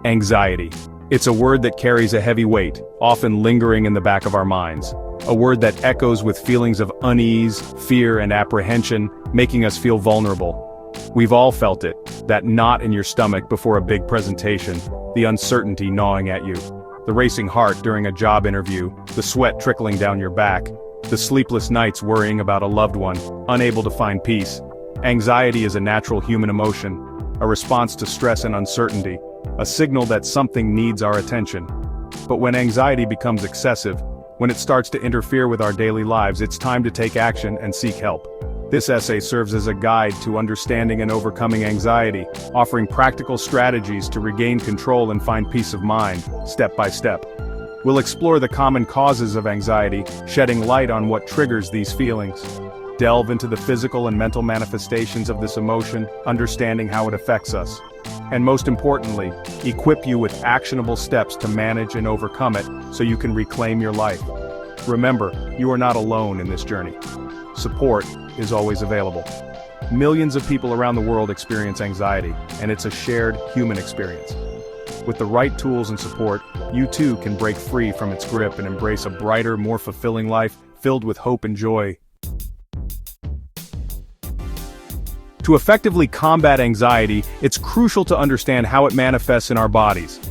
Anxiety. It's a word that carries a heavy weight, often lingering in the back of our minds. A word that echoes with feelings of unease, fear, and apprehension, making us feel vulnerable. We've all felt it, that knot in your stomach before a big presentation, the uncertainty gnawing at you, the racing heart during a job interview, the sweat trickling down your back, the sleepless nights worrying about a loved one, unable to find peace. Anxiety is a natural human emotion, a response to stress and uncertainty, a signal that something needs our attention. But when anxiety becomes excessive, when it starts to interfere with our daily lives, it's time to take action and seek help. This essay serves as a guide to understanding and overcoming anxiety, offering practical strategies to regain control and find peace of mind, step by step. We'll explore the common causes of anxiety, shedding light on what triggers these feelings. Delve into the physical and mental manifestations of this emotion, understanding how it affects us. And most importantly, equip you with actionable steps to manage and overcome it so you can reclaim your life. Remember, you are not alone in this journey. Support is always available. Millions of people around the world experience anxiety, and it's a shared human experience. With the right tools and support, you too can break free from its grip and embrace a brighter, more fulfilling life filled with hope and joy. To effectively combat anxiety, it's crucial to understand how it manifests in our bodies.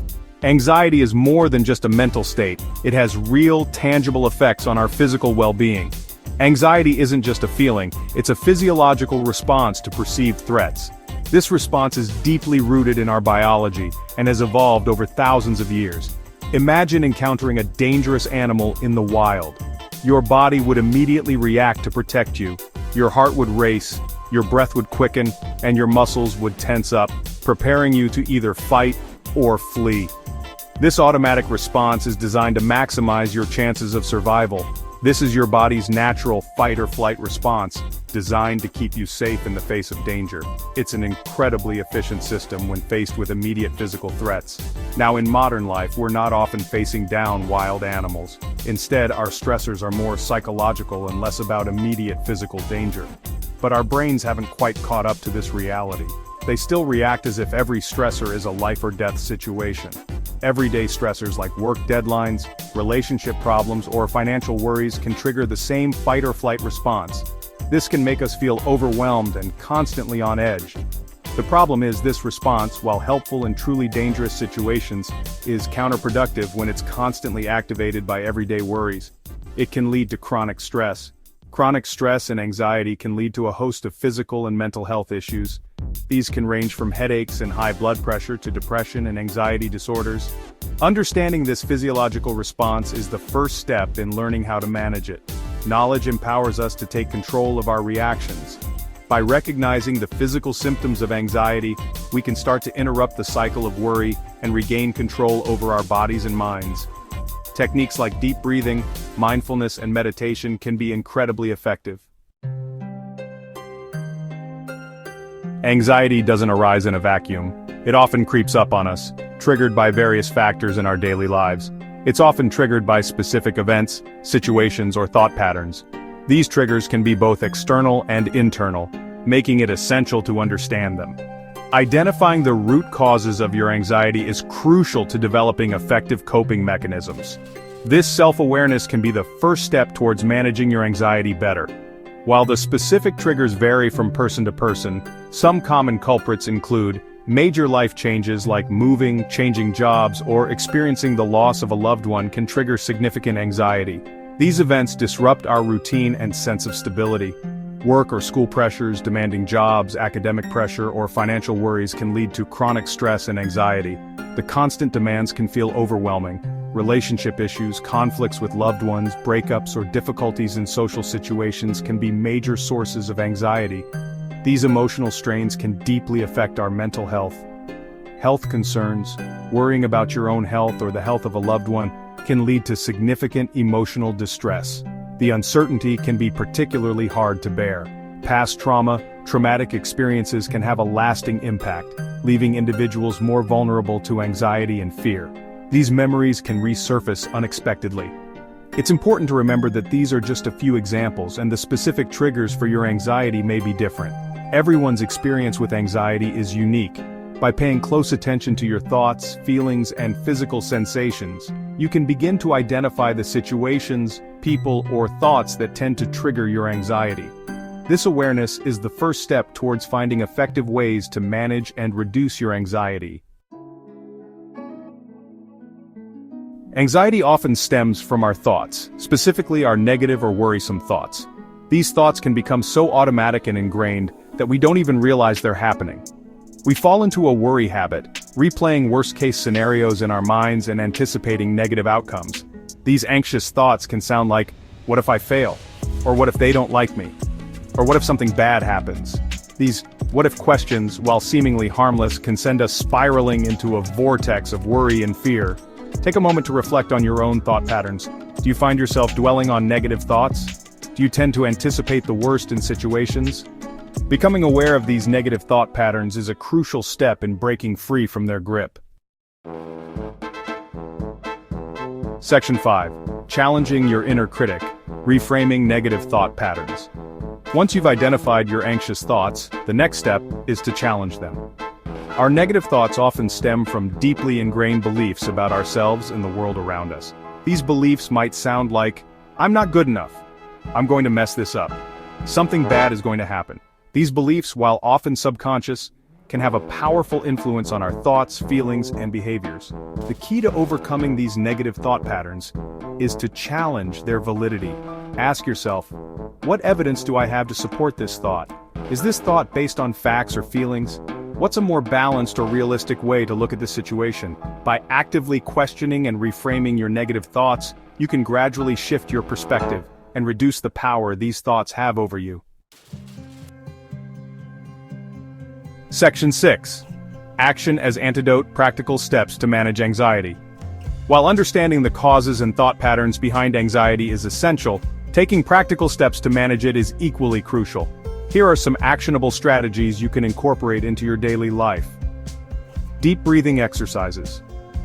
Anxiety is more than just a mental state, it has real, tangible effects on our physical well-being. Anxiety isn't just a feeling, it's a physiological response to perceived threats. This response is deeply rooted in our biology and has evolved over thousands of years. Imagine encountering a dangerous animal in the wild. Your body would immediately react to protect you. Your heart would race, your breath would quicken, and your muscles would tense up, preparing you to either fight or flee. This automatic response is designed to maximize your chances of survival. This is your body's natural fight-or-flight response, designed to keep you safe in the face of danger. It's an incredibly efficient system when faced with immediate physical threats. Now in modern life, we're not often facing down wild animals. Instead, our stressors are more psychological and less about immediate physical danger. But our brains haven't quite caught up to this reality. They still react as if every stressor is a life-or-death situation. Everyday stressors like work deadlines, relationship problems, or financial worries can trigger the same fight-or-flight response. This can make us feel overwhelmed and constantly on edge. The problem is this response, while helpful in truly dangerous situations, is counterproductive when it's constantly activated by everyday worries. It can lead to chronic stress. Chronic stress and anxiety can lead to a host of physical and mental health issues. These can range from headaches and high blood pressure to depression and anxiety disorders. Understanding this physiological response is the first step in learning how to manage it. Knowledge empowers us to take control of our reactions. By recognizing the physical symptoms of anxiety, we can start to interrupt the cycle of worry and regain control over our bodies and minds. Techniques like deep breathing, mindfulness, and meditation can be incredibly effective. Anxiety doesn't arise in a vacuum. It often creeps up on us, triggered by various factors in our daily lives. It's often triggered by specific events, situations, or thought patterns. These triggers can be both external and internal, making it essential to understand them. Identifying the root causes of your anxiety is crucial to developing effective coping mechanisms. This self-awareness can be the first step towards managing your anxiety better. While the specific triggers vary from person to person, some common culprits include major life changes like moving, changing jobs, or experiencing the loss of a loved one can trigger significant anxiety. These events disrupt our routine and sense of stability. Work or school pressures, demanding jobs, academic pressure, or financial worries can lead to chronic stress and anxiety. The constant demands can feel overwhelming. Relationship issues, conflicts with loved ones, breakups, or difficulties in social situations can be major sources of anxiety. These emotional strains can deeply affect our mental health. Health concerns, worrying about your own health or the health of a loved one, can lead to significant emotional distress. The uncertainty can be particularly hard to bear. Past trauma, traumatic experiences can have a lasting impact, leaving individuals more vulnerable to anxiety and fear. These memories can resurface unexpectedly. It's important to remember that these are just a few examples, and the specific triggers for your anxiety may be different. Everyone's experience with anxiety is unique. By paying close attention to your thoughts, feelings, and physical sensations, you can begin to identify the situations, people, or thoughts that tend to trigger your anxiety. This awareness is the first step towards finding effective ways to manage and reduce your anxiety. Anxiety often stems from our thoughts, specifically our negative or worrisome thoughts. These thoughts can become so automatic and ingrained that we don't even realize they're happening. We fall into a worry habit, replaying worst-case scenarios in our minds and anticipating negative outcomes. These anxious thoughts can sound like, what if I fail? Or what if they don't like me? Or what if something bad happens? These what-if questions, while seemingly harmless, can send us spiraling into a vortex of worry and fear. Take a moment to reflect on your own thought patterns. Do you find yourself dwelling on negative thoughts? Do you tend to anticipate the worst in situations? Becoming aware of these negative thought patterns is a crucial step in breaking free from their grip. Section 5. Challenging your inner critic. Reframing negative thought patterns. Once you've identified your anxious thoughts, the next step is to challenge them. Our negative thoughts often stem from deeply ingrained beliefs about ourselves and the world around us. These beliefs might sound like, I'm not good enough. I'm going to mess this up. Something bad is going to happen. These beliefs, while often subconscious, can have a powerful influence on our thoughts, feelings, and behaviors. The key to overcoming these negative thought patterns is to challenge their validity. Ask yourself, what evidence do I have to support this thought? Is this thought based on facts or feelings? What's a more balanced or realistic way to look at this situation? By actively questioning and reframing your negative thoughts, you can gradually shift your perspective and reduce the power these thoughts have over you. Section 6. Action as antidote: practical steps to manage anxiety. While understanding the causes and thought patterns behind anxiety is essential, taking practical steps to manage it is equally crucial. Here are some actionable strategies you can incorporate into your daily life. Deep breathing exercises.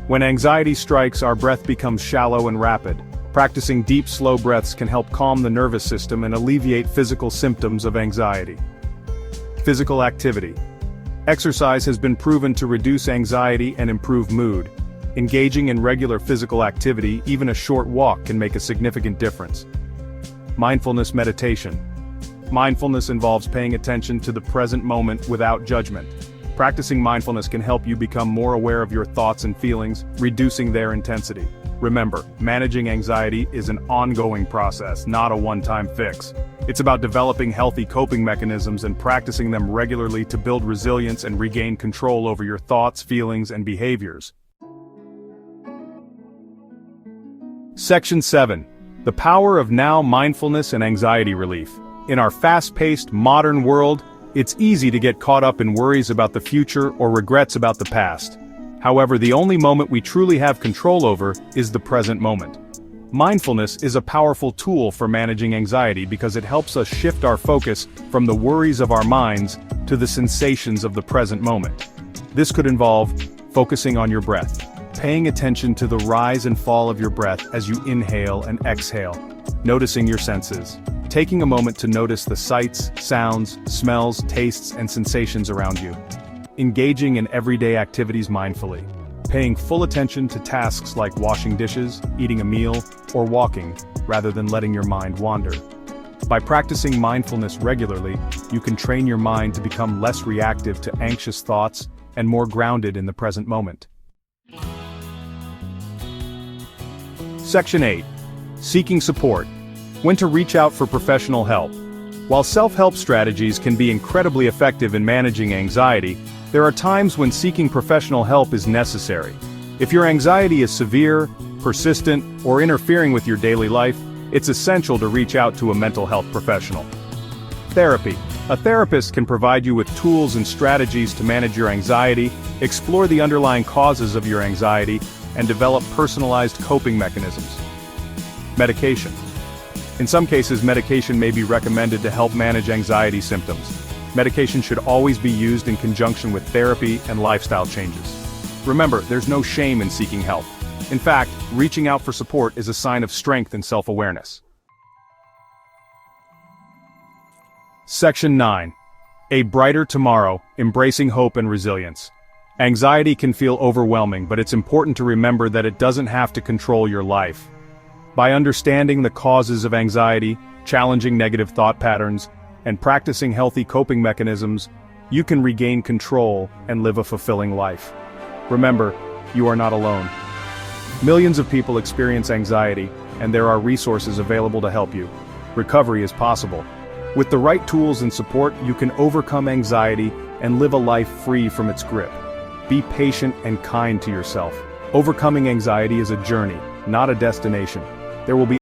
When anxiety strikes, our breath becomes shallow and rapid. Practicing deep, slow breaths can help calm the nervous system and alleviate physical symptoms of anxiety. Physical activity. Exercise has been proven to reduce anxiety and improve mood. Engaging in regular physical activity, even a short walk, can make a significant difference. Mindfulness meditation. Mindfulness involves paying attention to the present moment without judgment. Practicing mindfulness can help you become more aware of your thoughts and feelings, reducing their intensity. Remember, managing anxiety is an ongoing process, not a one-time fix. It's about developing healthy coping mechanisms and practicing them regularly to build resilience and regain control over your thoughts, feelings, and behaviors. Section 7. The power of now: mindfulness and anxiety relief. In our fast-paced, modern world, it's easy to get caught up in worries about the future or regrets about the past. However, the only moment we truly have control over is the present moment. Mindfulness is a powerful tool for managing anxiety because it helps us shift our focus from the worries of our minds to the sensations of the present moment. This could involve focusing on your breath, paying attention to the rise and fall of your breath as you inhale and exhale, noticing your senses, taking a moment to notice the sights, sounds, smells, tastes, and sensations around you, engaging in everyday activities mindfully, paying full attention to tasks like washing dishes, eating a meal, or walking, rather than letting your mind wander. By practicing mindfulness regularly, you can train your mind to become less reactive to anxious thoughts and more grounded in the present moment. Section 8. Seeking support. When to reach out for professional help. While self-help strategies can be incredibly effective in managing anxiety, there are times when seeking professional help is necessary. If your anxiety is severe, persistent, or interfering with your daily life, it's essential to reach out to a mental health professional. Therapy. A therapist can provide you with tools and strategies to manage your anxiety, explore the underlying causes of your anxiety, and develop personalized coping mechanisms. Medication. In some cases, medication may be recommended to help manage anxiety symptoms. Medication should always be used in conjunction with therapy and lifestyle changes. Remember, there's no shame in seeking help. In fact, reaching out for support is a sign of strength and self-awareness. Section 9. A brighter tomorrow: embracing hope and resilience. Anxiety can feel overwhelming, but it's important to remember that it doesn't have to control your life. By understanding the causes of anxiety, challenging negative thought patterns, and practicing healthy coping mechanisms, you can regain control and live a fulfilling life. Remember, you are not alone. Millions of people experience anxiety, and there are resources available to help you. Recovery is possible. With the right tools and support, you can overcome anxiety and live a life free from its grip. Be patient and kind to yourself. Overcoming anxiety is a journey, not a destination. There will be